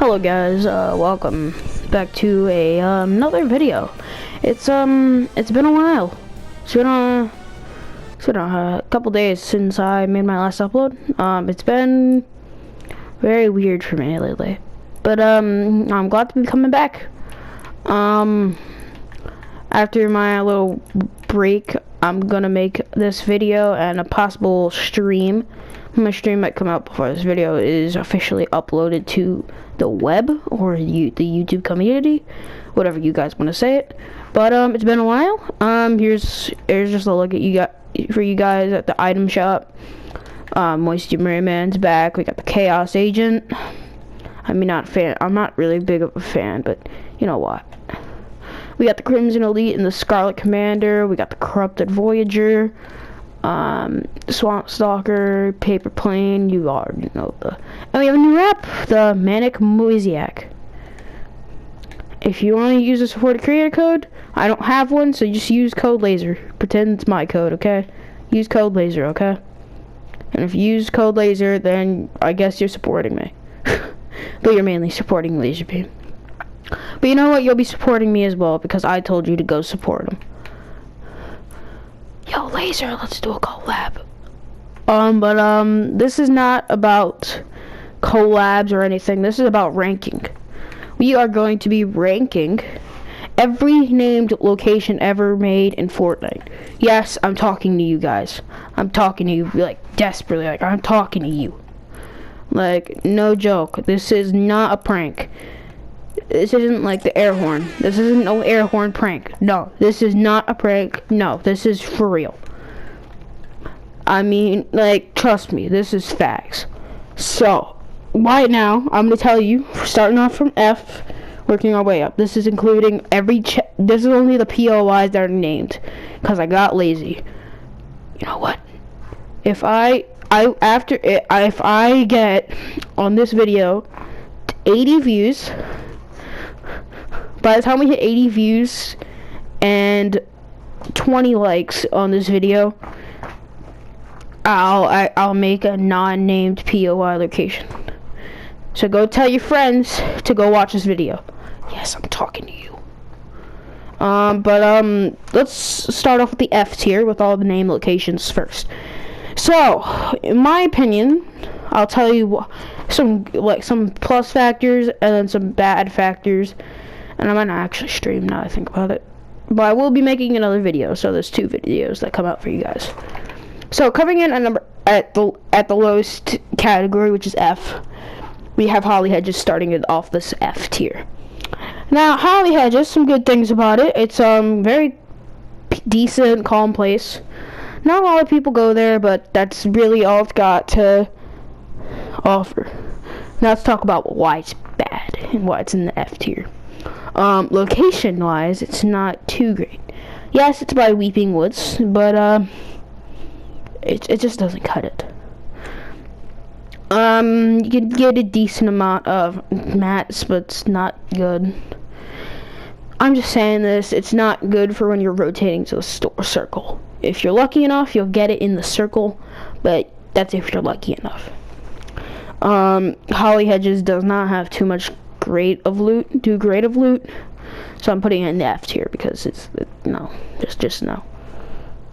Hello guys, welcome back to another video. It's been a while. It's been a couple days since I made my last upload. It's been very weird for me lately, but I'm glad to be coming back. After my little break, I'm gonna make this video and a possible stream. My stream might come out before this video is officially uploaded to the web or the YouTube community, whatever you guys want to say it. But it's been a while. Here's just a look at for you guys at the item shop. Moisty Merryman's back. We got the Chaos Agent. I mean, not a fan. I'm not really big of a fan, but you know what? We got the Crimson Elite and the Scarlet Commander. We got the Corrupted Voyager. Swamp Stalker, Paper Plane, you already know and we have a new rep, the Manic Moisiac. If you want to use a supported creator code, I don't have one, so just use code laser. Pretend it's my code, okay? Use code laser, okay? And if you use code laser, then I guess you're supporting me. But you're mainly supporting Laser Beam. But you know what? You'll be supporting me as well because I told you to go support him. Yo, Laser, let's do a collab. This is not about collabs or anything. This is about ranking. We are going to be ranking every named location ever made in Fortnite. Yes, I'm talking to you guys. I'm talking to you, like, desperately. Like, I'm talking to you. Like, no joke. This is not a prank. This isn't like the air horn. This isn't no air horn prank. No, this is not a prank. No, this is for real. I mean, like, trust me, this is facts. So, right now, I'm gonna tell you, starting off from F, working our way up. This is including this is only the POIs that are named, because I got lazy. You know what? If I get on this video 80 views. By the time we hit 80 views and 20 likes on this video, I'll make a non-named POI location. So go tell your friends to go watch this video. Yes, I'm talking to you. Let's start off with the F tier with all the name locations first. So, in my opinion, I'll tell you some plus factors and then some bad factors. And I might not actually stream now I think about it. But I will be making another video, so there's 2 videos that come out for you guys. So coming in at the lowest category, which is F, we have Holly Hedges starting it off this F tier. Now Holly Hedges, some good things about it. It's very decent, calm place. Not a lot of people go there, but that's really all it's got to offer. Now let's talk about why it's bad and why it's in the F tier. Location wise, it's not too great. Yes, it's by Weeping Woods, but it just doesn't cut it. You can get a decent amount of mats, but it's not good. I'm just saying this, it's not good for when you're rotating to the circle. If you're lucky enough, you'll get it in the circle, but that's if you're lucky enough. Holly Hedges does not have too much great of loot, so I'm putting it in the F tier because it's no, just no.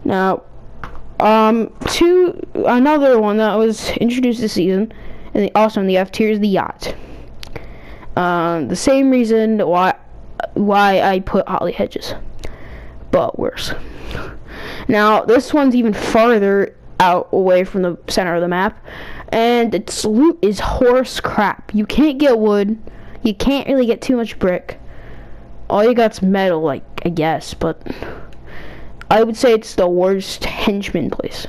Now, another one that was introduced this season, and also in the F tier is the yacht. The same reason why I put Holly Hedges, but worse. Now this one's even farther out away from the center of the map, and its loot is horse crap. You can't get wood. You can't really get too much brick. All you got's metal, like, I guess, but I would say it's the worst henchman place.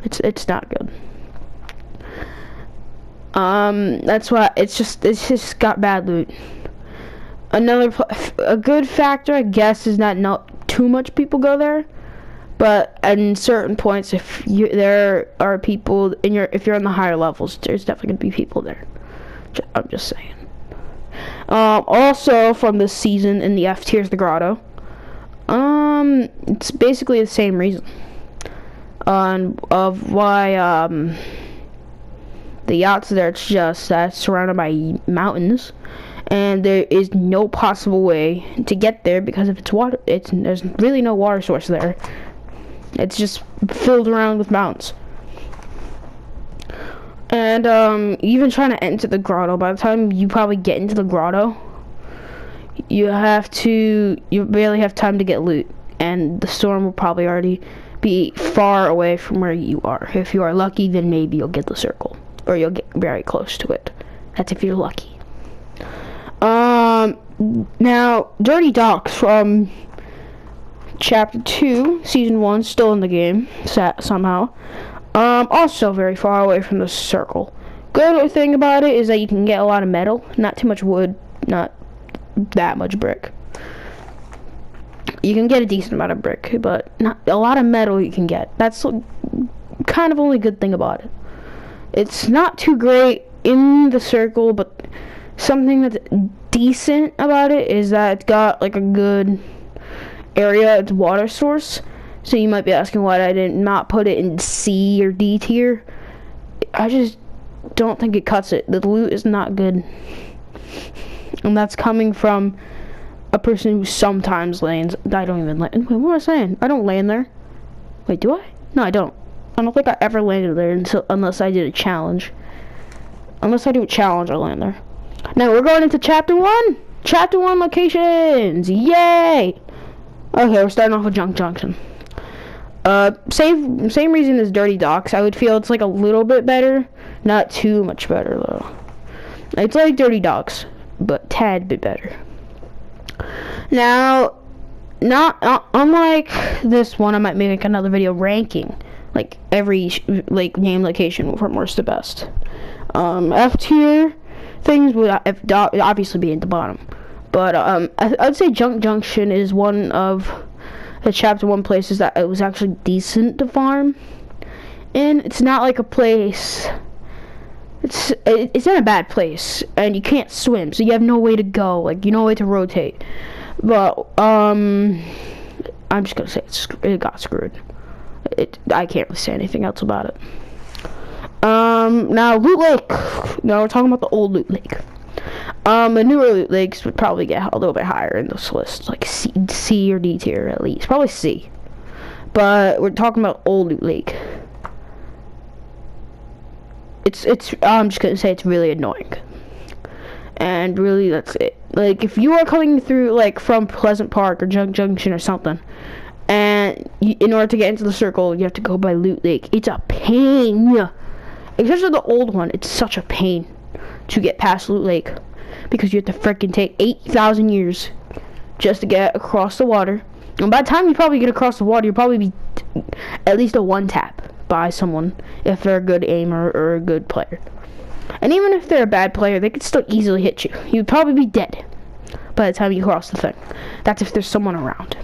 It's not good. That's why it's just got bad loot. A good factor, I guess, is that not too much people go there. But in certain points, there are people if you're on the higher levels, there's definitely gonna be people there. I'm just saying. Also from this season in the F tier is the Grotto. It's basically the same reason of why The yacht's there. It's just that it's surrounded by mountains, and there is no possible way to get there because if it's water, there's really no water source there. It's just filled around with mountains. And even trying to enter the grotto, by the time you probably get into the grotto, you barely have time to get loot, and the storm will probably already be far away from where you are. If you are lucky, then maybe you'll get the circle, or you'll get very close to it. That's if you're lucky. Now, Dirty Docks from Chapter 2, Season 1, still in the game, somehow. Also very far away from the circle. Good thing about it is that you can get a lot of metal, not too much wood, not that much brick. You can get a decent amount of brick, but not a lot of metal you can get. That's kind of only good thing about it. It's not too great in the circle, but something that's decent about it is that it's got like a good area, it's water source. So you might be asking why I did not put it in C or D tier. I just don't think it cuts it. The loot is not good. And that's coming from a person who sometimes lands. I don't even land. Wait, what am I saying? I don't land there. Wait, do I? No, I don't. I don't think I ever landed there unless I did a challenge. Unless I do a challenge, I'll land there. Now we're going into Chapter 1. Chapter 1 locations. Yay! Okay, we're starting off with Junk Junction. Same reason as Dirty Docks. I would feel it's like a little bit better. Not too much better, though. It's like Dirty Docks, but tad bit better. Now, unlike this one, I might make another video ranking like every game location from worst to best. F tier things would obviously be at the bottom, but I'd say Junk Junction is one of the Chapter 1 places that it was actually decent to farm in. It's not like a place. It's in a bad place, and you can't swim, so you have no way to go. Like, no way to rotate. But I'm just gonna say it got screwed. I can't really say anything else about it. Now Loot Lake. Now we're talking about the old Loot Lake. The newer Loot Lakes would probably get a little bit higher in this list, like C or D tier at least, probably C. But we're talking about old Loot Lake. I'm just gonna say it's really annoying. And really, that's it. Like, if you are coming through, like, from Pleasant Park or Junk Junction or something, and in order to get into the circle, you have to go by Loot Lake. It's a pain. Especially the old one, it's such a pain to get past Loot Lake, because you have to freaking take 8,000 years just to get across the water. And by the time you probably get across the water, you'll probably be at least a one tap by someone if they're a good aimer or a good player. And even if they're a bad player, they could still easily hit you. You'd probably be dead by the time you cross the thing. That's if there's someone around.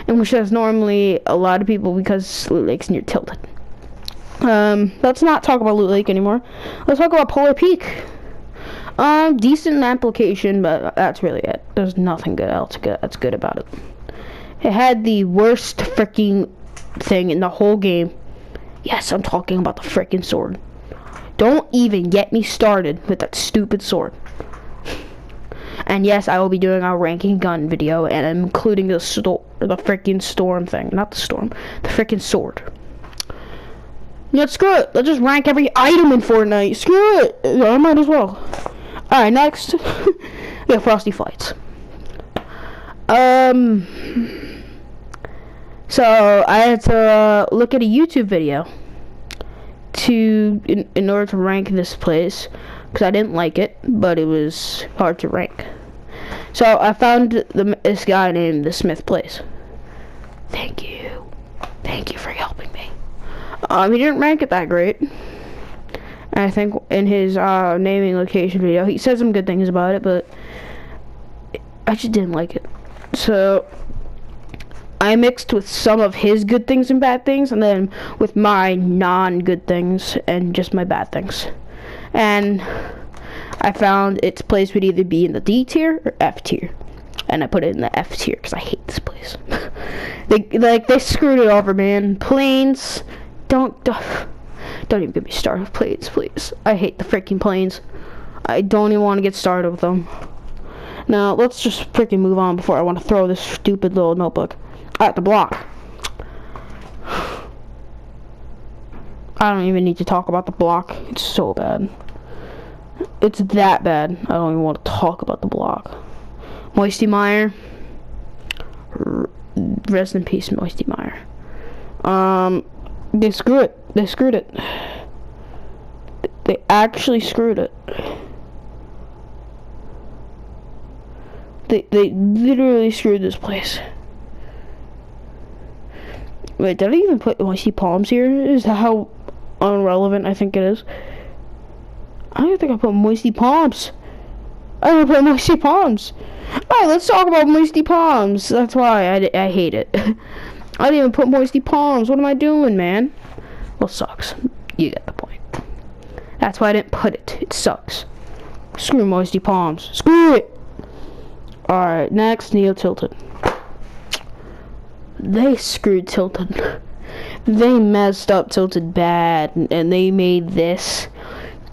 In which there's normally a lot of people because Loot Lake's near tilted. Let's not talk about Loot Lake anymore. Let's talk about Polar Peak. Decent application, but that's really it. There's nothing else that's good about it. It had the worst freaking thing in the whole game. Yes, I'm talking about the freaking sword. Don't even get me started with that stupid sword. And yes, I will be doing our ranking gun video, and I'm including the freaking storm thing. Not the storm, the freaking sword. Yeah, screw it. Let's just rank every item in Fortnite. Screw it. I might as well. Alright, next. Yeah, Frosty Fights. So I had to look at a YouTube video in order to rank this place, because I didn't like it, but it was hard to rank. So I found this guy named the Smith Place. Thank you for helping me. He didn't rank it that great. I think in his naming location video, he said some good things about it, but I just didn't like it. So I mixed with some of his good things and bad things, and then with my non-good things and just my bad things. And I found its place would either be in the D tier or F tier. And I put it in the F tier because I hate this place. They screwed it over, man. Planes, don't Don't even get me started with planes, please. I hate the freaking planes. I don't even want to get started with them. Now, let's just freaking move on before I want to throw this stupid little notebook at the block. I don't even need to talk about the block. It's so bad. It's that bad. I don't even want to talk about the block. Moisty Meyer. Rest in peace, Moisty Meyer. They screwed it. They screwed it. They actually screwed it. They literally screwed this place. Wait, did I even put Moisty Palms here? Is that how irrelevant I think it is? I don't think I put Moisty Palms. I didn't put Moisty Palms. Alright, let's talk about Moisty Palms. That's why I hate it. I didn't even put Moisty Palms. What am I doing, man? Well, sucks. You get the point. That's why I didn't put it. It sucks. Screw Moisty Palms. Screw it! Alright, next, Neo Tilted. They screwed Tilted. They messed up Tilted bad, and they made this.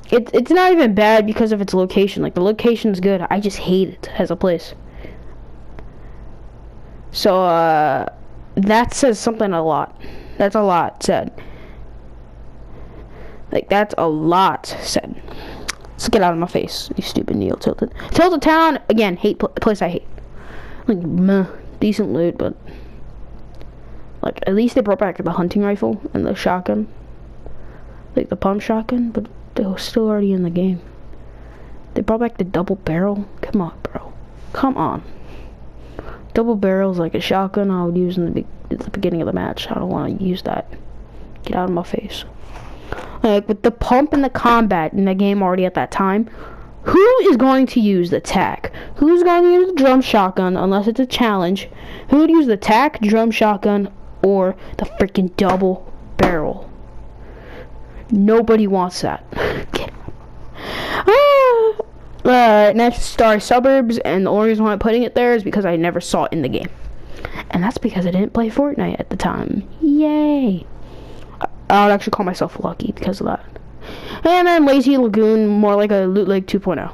It's not even bad because of its location. Like, the location's good. I just hate it as a place. So, that says something a lot. That's a lot said. Like, that's a lot said. Let's get out of my face, you stupid Neo Tilted. Tilted Town, again, place I hate. Like, meh, decent loot, but like, at least they brought back the hunting rifle and the shotgun. Like, the pump shotgun, but they were still already in the game. They brought back the double barrel. Come on, bro. Come on. Double barrel's like a shotgun I would use at the beginning of the match. I don't want to use that. Get out of my face. Like, with the pump and the combat in the game already at that time, who is going to use the tac? Who's going to use the drum shotgun unless it's a challenge? Who would use the tac, drum shotgun, or the freaking double barrel? Nobody wants that. Alright, next, Starry Suburbs, and the only reason why I'm putting it there is because I never saw it in the game. And that's because I didn't play Fortnite at the time. Yay! I would actually call myself lucky because of that. And then Lazy Lagoon, more like a Loot Lake 2.0.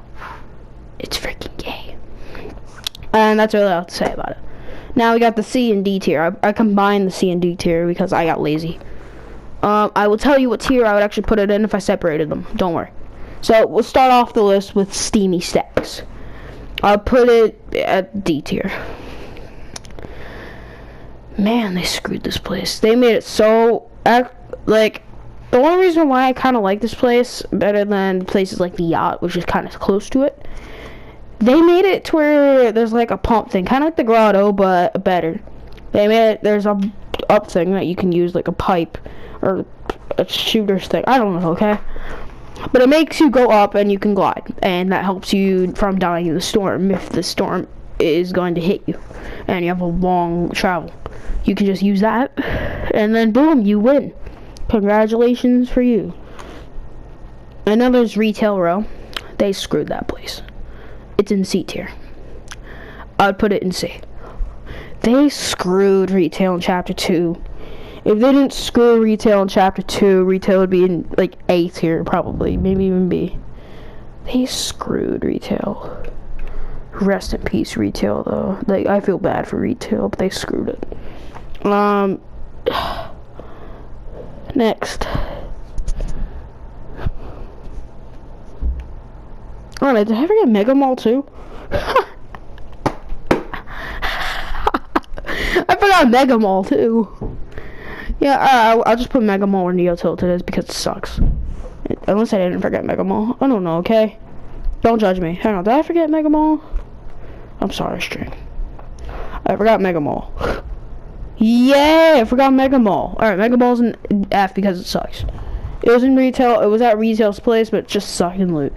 It's freaking gay. And that's really all I have to say about it. Now we got the C and D tier. I combined the C and D tier because I got lazy. I will tell you what tier I would actually put it in if I separated them. Don't worry. So we'll start off the list with Steamy Stacks. I'll put it at D tier. Man, they screwed this place. They made it so... like, the only reason why I kind of like this place better than places like the Yacht, which is kind of close to it, they made it to where there's like a pump thing, kind of like the Grotto, but better. They made it, there's a up thing that you can use, like a pipe or a shooter's thing. I don't know, okay? But it makes you go up and you can glide, and that helps you from dying in the storm if the storm is going to hit you and you have a long travel. You can just use that, and then boom, you win. Congratulations for you. And then there's Retail Row. They screwed that place. It's in C tier. I'd put it in C. They screwed Retail in Chapter 2. If they didn't screw Retail in Chapter 2, Retail would be in, like, A tier, probably. Maybe even B. They screwed Retail. Rest in peace, Retail, though. Like, I feel bad for Retail, but they screwed it. Next. Oh, did I forget Mega Mall too? I forgot Mega Mall too. Yeah, I'll just put Mega Mall where Neo Tilted is because it sucks. Unless I didn't forget Mega Mall. I don't know, okay? Don't judge me. Hang on, did I forget Mega Mall? I'm sorry, stream. I forgot Mega Mall. Yeah, I forgot Mega Mall. Alright, Mega Mall's in F because it sucks. It was in Retail, it was at Retail's place, but it just sucked in loot.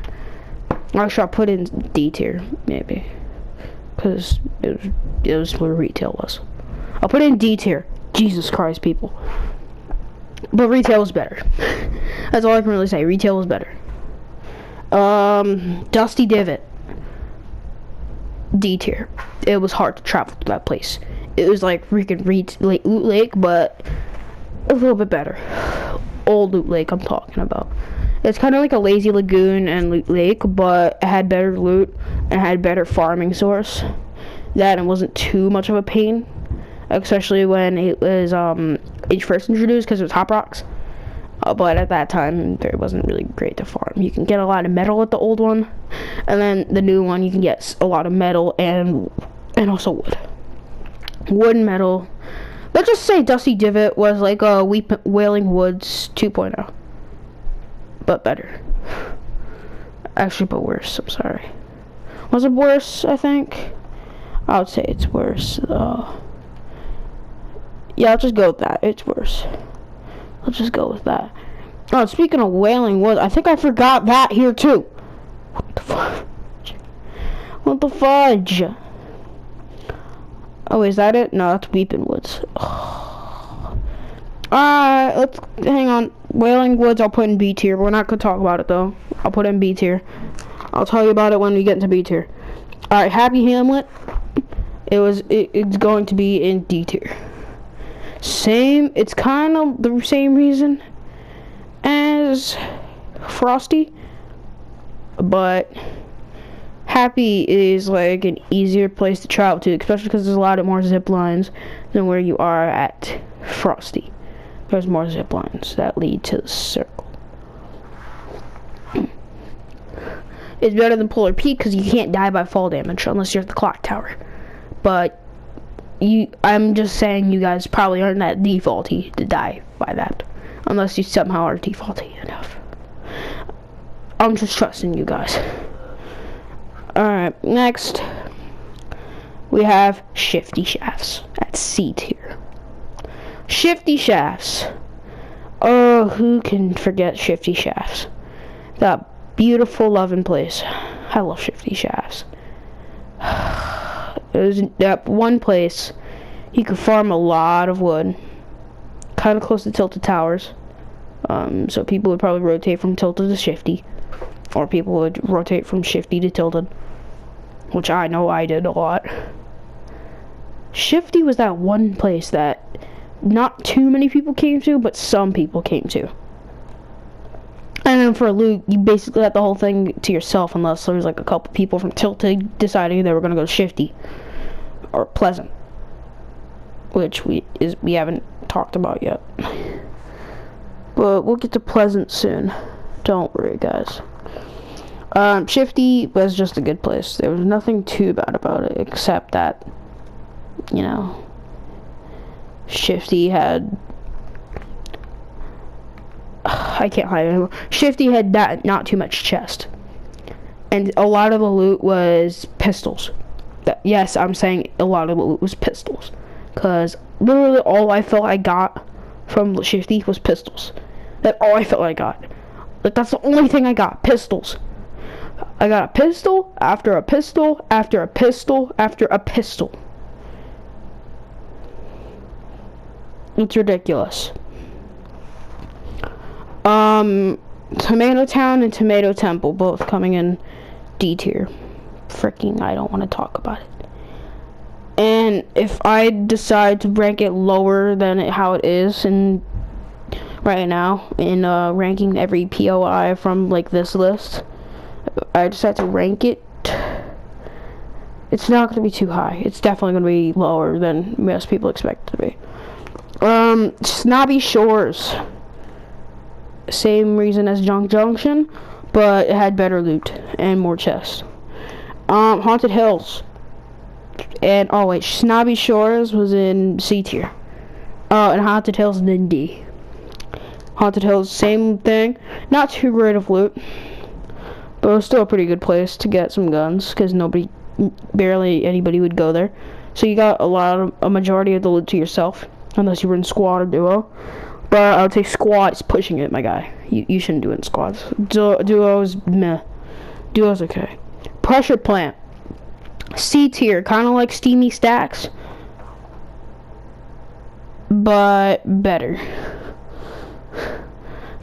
Actually, I'll put it in D tier, maybe. Because it was where Retail was. I'll put it in D tier. Jesus Christ, people. But Retail was better. That's all I can really say. Retail was better. Dusty Divot. D tier. It was hard to travel to that place. It was like freaking Loot Lake, but a little bit better. old Loot Lake I'm talking about. It's kind of like a lazy lagoon and Loot Lake, but it had better loot and had better farming source. That and wasn't too much of a pain, especially when it was first introduced, because it was Hop Rocks. But at that time, it wasn't really great to farm. You can get a lot of metal at the old one, and then the new one you can get a lot of metal and also wood. Wood and metal. Let's just say Dusty Divot was like a Wailing Woods 2.0. But better. Actually, but worse. I'm sorry. Was it worse, I think? I would say it's worse. Yeah, I'll just go with that. It's worse. Let's just go with that. Oh, speaking of Wailing Woods, I think I forgot that here too. What the fudge? What the fudge? Oh, is that it? No, that's Weeping Woods. Alright, let's hang on. Wailing Woods I'll put in B tier. We're not gonna talk about it though. I'll put it in B tier. I'll tell you about it when we get into B tier. Alright, Happy Hamlet. It's going to be in D tier. It's kind of the same reason as Frosty, but Happy is like an easier place to travel to, especially because there's a lot more zip lines than where you are at Frosty. There's more zip lines that lead to the circle. It's better than Polar Peak because you can't die by fall damage unless you're at the clock tower. But I'm just saying you guys probably aren't that defaulty to die by that, unless you somehow are defaulty enough. I'm just trusting you guys. Alright, next we have Shifty Shafts at C tier. Shifty Shafts. Oh, who can forget Shifty Shafts? That beautiful loving place. I love Shifty Shafts. It was that one place you could farm a lot of wood, kind of close to Tilted Towers. So people would probably rotate from Tilted to Shifty, or people would rotate from Shifty to Tilted, which I know I did a lot. Shifty was that one place that not too many people came to, but some people came to. And then for loot, you basically had the whole thing to yourself, unless there was like a couple people from Tilted deciding they were gonna go to Shifty or Pleasant, which we haven't talked about yet. But we'll get to Pleasant soon. Don't worry, guys. Shifty was just a good place. There was nothing too bad about it, except that, you know, Shifty had... I can't hide it anymore. Shifty had not too much chest. And a lot of the loot was pistols. Yes, I'm saying a lot of the loot was pistols. Because literally all I felt I got from Shifty was pistols. That's all I felt I got. Like, that's the only thing I got. Pistols. I got a pistol after a pistol after a pistol after a pistol. It's ridiculous. Tomato Town and Tomato Temple both coming in D tier. Freaking, I don't want to talk about it. And if I decide to rank it lower than how it is in right now in ranking every POI from like this list, I decide to rank it, it's not going to be too high. It's definitely going to be lower than most people expect it to be. Snobby Shores. Same reason as Junk Junction, but it had better loot and more chests. Haunted Hills. And, oh wait, Snobby Shores was in C tier. And Haunted Hills is in D. Haunted Hills, same thing. Not too great of loot, but it was still a pretty good place to get some guns, because barely anybody would go there. So you got a majority of the loot to yourself, unless you were in squad or duo. But I would say squad is pushing it, my guy. You shouldn't do it in squads. Duos, meh. Duos, okay. Pressure Plant. C tier, kind of like Steamy Stacks, but better.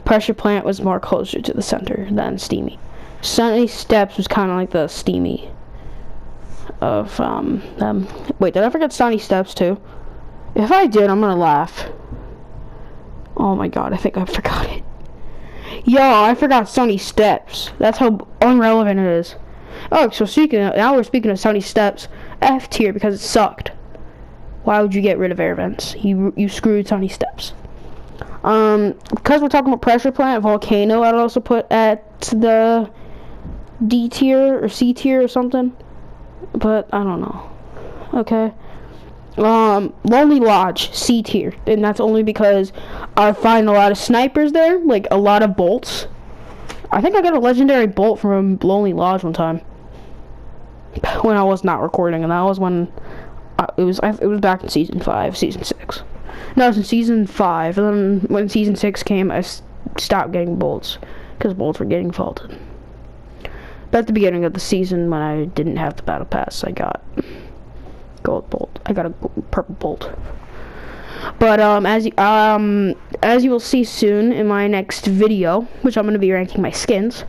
Pressure Plant was more closer to the center than Steamy. Sunny Steps was kind of like the Steamy of them. Wait, did I forget Sunny Steps too? If I did, I'm gonna laugh. Oh my god, I think I forgot it. Yo, I forgot Sunny Steps. That's how irrelevant it is. Oh, so now we're speaking of Sunny Steps. F tier because it sucked. Why would you get rid of air vents? You screwed Sunny Steps. Because we're talking about pressure plant, volcano, I'd also put at the D tier or C tier or something. But I don't know. Okay. Lonely Lodge, C tier, and that's only because I find a lot of snipers there, like a lot of bolts. I think I got a legendary bolt from Lonely Lodge one time when I was not recording, and that was when it was back in season 5, season 6. No, it was in season 5, and then when season 6 came, I stopped getting bolts because bolts were getting faulted. But at the beginning of the season, when I didn't have the battle pass, I got gold bolt. I got a purple bolt. But as you will see soon in my next video, which I'm gonna be ranking my skins,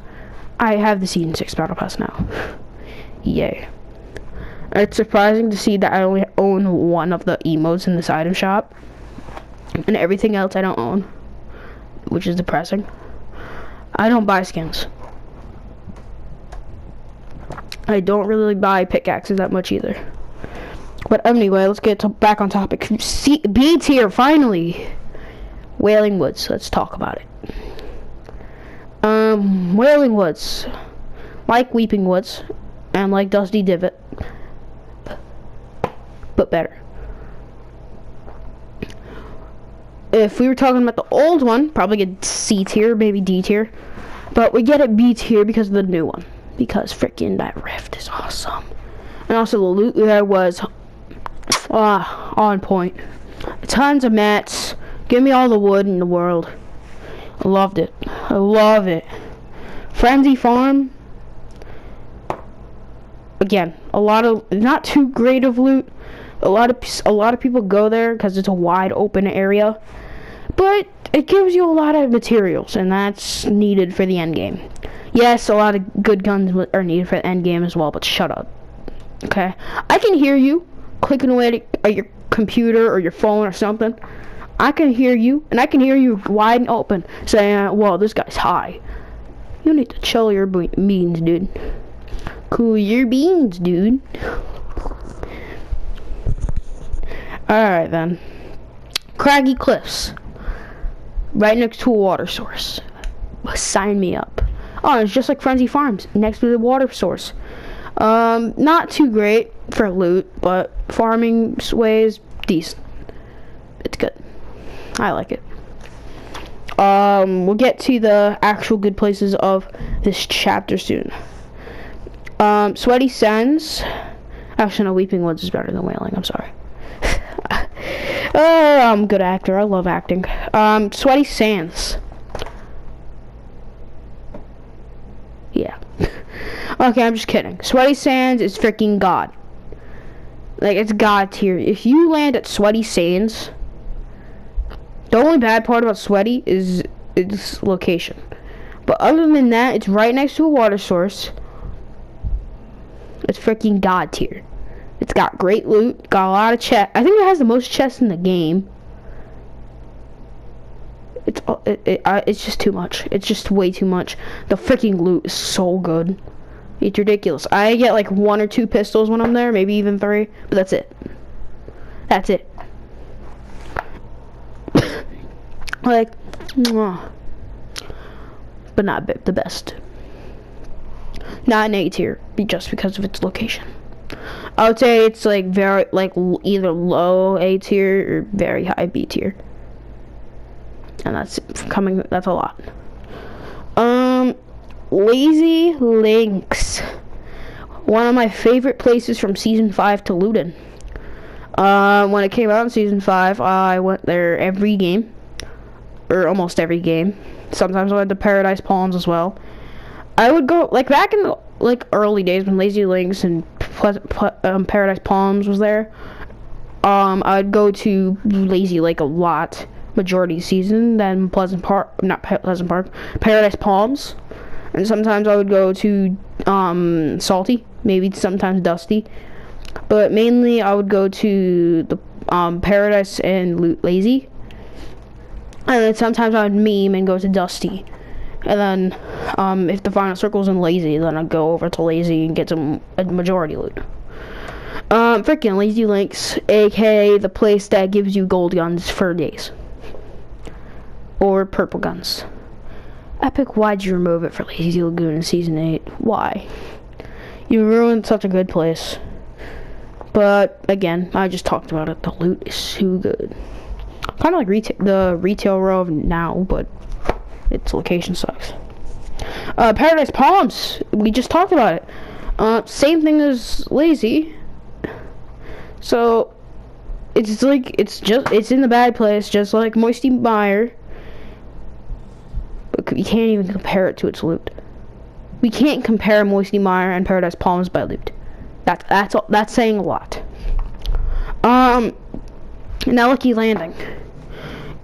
I have the season 6 battle pass now. Yay! It's surprising to see that I only own one of the emotes in this item shop, and everything else I don't own, which is depressing. I don't buy skins. I don't really buy pickaxes that much either. But anyway, let's get back on topic. B tier, finally. Wailing Woods. Let's talk about it. Wailing Woods, like Weeping Woods, and like Dusty Divot, but better. If we were talking about the old one, probably get C tier, maybe D tier, but we get it B tier because of the new one. Because freaking that rift is awesome. And also the loot there was on point. Tons of mats. Give me all the wood in the world. I loved it. I love it. Frenzy Farm. Again, a lot of not too great of loot. A lot of people go there because it's a wide open area, but it gives you a lot of materials, and that's needed for the end game. Yes, a lot of good guns are needed for the end game as well, but shut up. Okay? I can hear you clicking away at your computer or your phone or something. I can hear you, and I can hear you wide and open saying, well, this guy's high. You need to chill your beans, dude. Cool your beans, dude. Alright then. Craggy Cliffs. Right next to a water source. Sign me up. Oh, it's just like Frenzy Farms, next to the water source. Not too great for loot, but farming ways, decent. It's good. I like it. We'll get to the actual good places of this chapter soon. Sweaty Sands. Actually, no, Weeping Woods is better than Wailing, I'm sorry. I'm a good actor, I love acting. Sweaty Sands. Yeah. Okay, I'm just kidding. Sweaty Sands is freaking God. Like, it's God tier. If you land at Sweaty Sands, the only bad part about Sweaty is its location. But other than that, it's right next to a water source. It's freaking God tier. It's got great loot, got a lot of chests. I think it has the most chests in the game. It's just too much. It's just way too much. The freaking loot is so good. It's ridiculous. I get like 1 or 2 pistols when I'm there, maybe even 3, but that's it. That's it. Like, mwah. But not the best. Not an A tier, just because of its location. I would say it's like very, like either low A tier or very high B tier. And that's a lot. Lazy Links. One of my favorite places from season 5 to loot in. When it came out in season 5, I went there every game. Or almost every game. Sometimes I went to Paradise Palms as well. I would go, like back in the early days when Lazy Links and Paradise Palms was there. I'd go to Lazy Lake a lot. Majority season, then Paradise Palms, and sometimes I would go to Salty, maybe sometimes Dusty, but mainly I would go to the Paradise and Lazy, and then sometimes I would meme and go to Dusty, And then, if the final circle's in lazy, then I'll go over to lazy and get a majority loot. Freaking Lazy Links, aka the place that gives you gold guns for days. Or purple guns. Epic, why'd you remove it for Lazy Lagoon in Season 8? Why? You ruined such a good place. But, again, I just talked about it. The loot is so good. Kind of like the retail row of now, but its location sucks. Paradise Palms, we just talked about it. Same thing as Lazy. So, it's like, it's in the bad place, just like Moisty Mire. But you can't even compare it to its loot. We can't compare Moisty Mire and Paradise Palms by loot. That's saying a lot. Now Lucky Landing.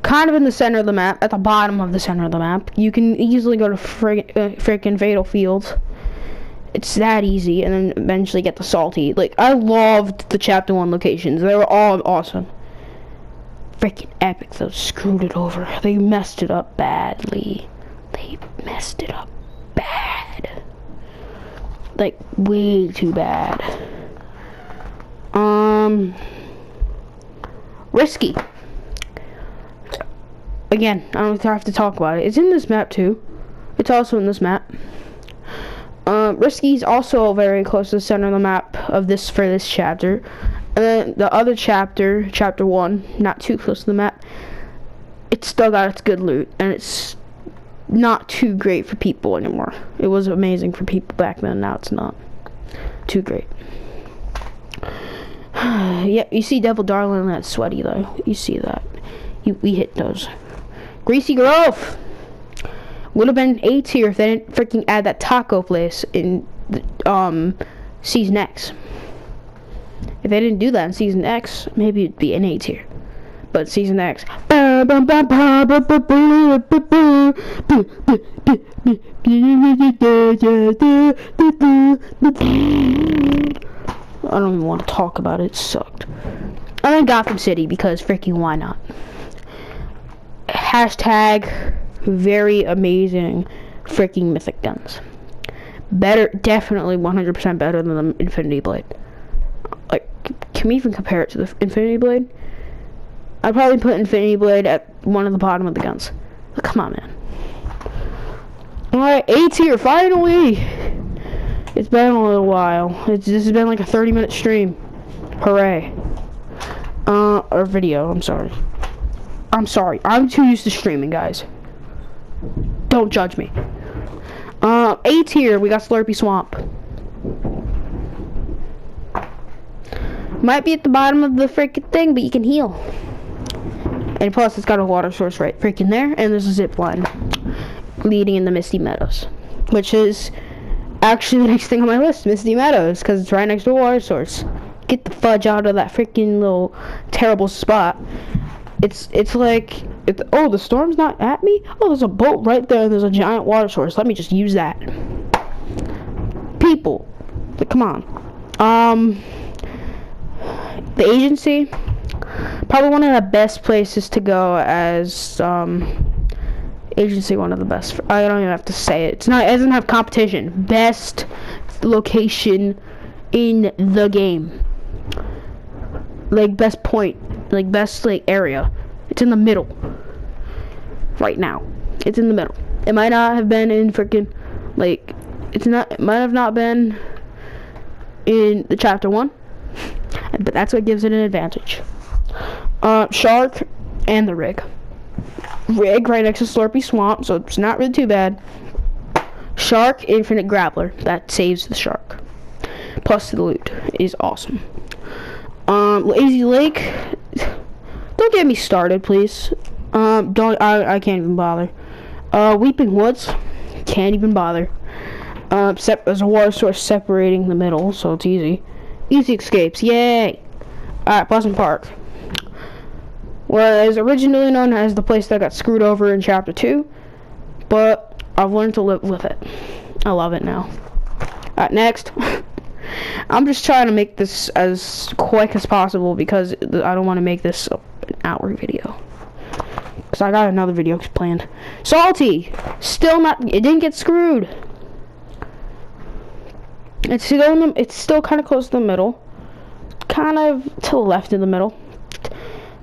Kind of in the center of the map, at the bottom of the center of the map. You can easily go to frickin' Fatal Fields. It's that easy, and then eventually get the Salty. Like, I loved the Chapter 1 locations. They were all awesome. Freaking epic, though. Screwed it over. They messed it up badly. They messed it up bad. Like, way too bad. Risky. Again, I don't have to talk about it. It's in this map, too. It's also in this map. Risky's also very close to the center of the map of this for this chapter. And then the other chapter, chapter 1, not too close to the map, it's still got its good loot, and it's not too great for people anymore. It was amazing for people back then, now it's not too great. Yeah, you see Devil Darling, that's sweaty though. You see that. We hit those. Greasy Grove! Would have been A tier if they didn't freaking add that taco place in Season X. If they didn't do that in Season X, maybe it'd be an A tier. But Season X. I don't even want to talk about it. It sucked. And then Gotham City, because freaking why not? Hashtag very amazing freaking mythic guns. Better, definitely 100% better than the Infinity Blade. Like, can we even compare it to the Infinity Blade? I'd probably put Infinity Blade at one of the bottom of the guns. But come on, man. Alright, A tier, finally! It's been a little while. This has been like a 30-minute stream. Hooray. Or video, I'm sorry. I'm too used to streaming, guys. Don't judge me. A tier, we got Slurpy Swamp. Might be at the bottom of the freaking thing, but you can heal. And plus, it's got a water source right freaking there, and there's a zip line leading in the Misty Meadows, which is actually the next thing on my list, Misty Meadows, because it's right next to a water source. Get the fudge out of that freaking little terrible spot. It's like, oh, the storm's not at me? Oh, there's a boat right there, and there's a giant water source. Let me just use that. People, like, come on. The agency, probably one of the best places to go as, agency, one of the best. I don't even have to say it. It doesn't have competition. Best location in the game. Like, best point. Like, best, like, area. It's in the middle. Right now. It's in the middle. It might not have been in freaking, like, it might have not been in the chapter 1. But that's what gives it an advantage. Shark and the rig. Rig right next to Slurpy Swamp, so it's not really too bad. Shark, Infinite Grappler. That saves the shark. Plus the loot is awesome. Lazy Lake. Don't get me started, please. I can't even bother. Weeping Woods. Can't even bother. There's a water source separating the middle, so it's easy. Easy escapes, yay! Alright, Pleasant Park. Was originally known as the place that got screwed over in Chapter 2, but I've learned to live with it. I love it now. Alright, next. I'm just trying to make this as quick as possible because I don't want to make this an hour video. because I got another video planned. Salty, still not. It didn't get screwed. It's still kind of close to the middle, kind of to the left of the middle.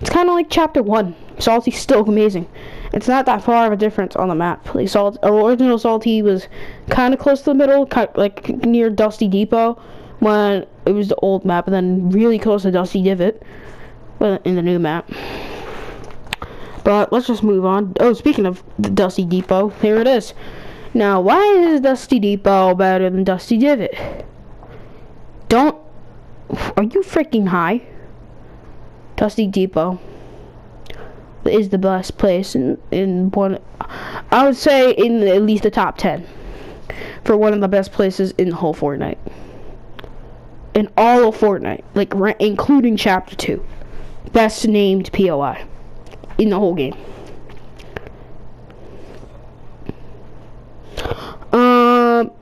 It's kind of like chapter 1. Salty's still amazing. It's not that far of a difference on the map. Like original Salty was kind of close to the middle, like near Dusty Depot, when it was the old map, and then really close to Dusty Divot in the new map. But let's just move on. Oh, speaking of the Dusty Depot, here it is. Now, why is Dusty Depot better than Dusty Divot? Are you freaking high? Dusty Depot is the best place in one, I would say, in at least the top 10 for one of the best places in the whole Fortnite. In all of Fortnite, like including chapter 2. Best named POI in the whole game.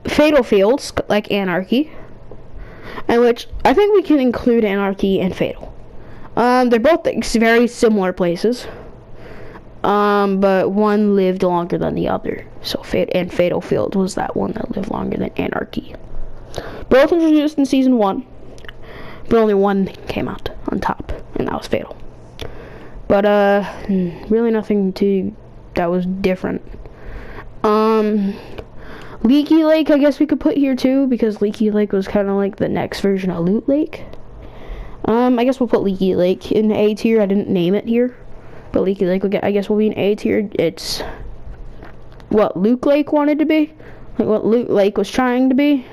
Fatal Fields, like Anarchy, and which I think we can include Anarchy and Fatal. They're both very similar places, but one lived longer than the other. So Fatal Field was that one that lived longer than Anarchy. Both introduced in season 1, but only one came out on top, and that was Fatal. But really nothing that was different. Leaky Lake, I guess we could put here too, because Leaky Lake was kind of like the next version of Loot Lake. I guess we'll put Leaky Lake in A tier. I didn't name it here, but Leaky Lake I guess will be in A tier. It's what Luke Lake wanted to be, like what Loot Lake was trying to be,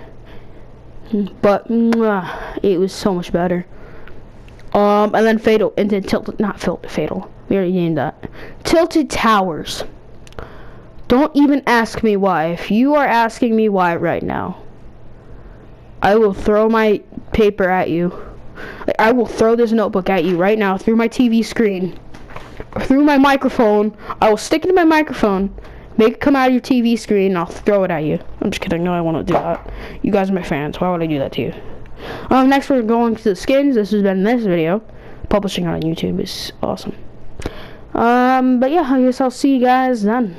but it was so much better. And then Fatal, and then Fatal. We already named that. Tilted Towers. Don't even ask me why. If you are asking me why right now, I will throw my paper at you. I will throw this notebook at you right now through my TV screen, through my microphone. I will stick it in my microphone, make it come out of your TV screen, and I'll throw it at you. I'm just kidding. No, I won't do that. You guys are my fans. Why would I do that to you? Next we're going to the skins. This has been this video. Publishing on YouTube is awesome. But yeah, I guess I'll see you guys then.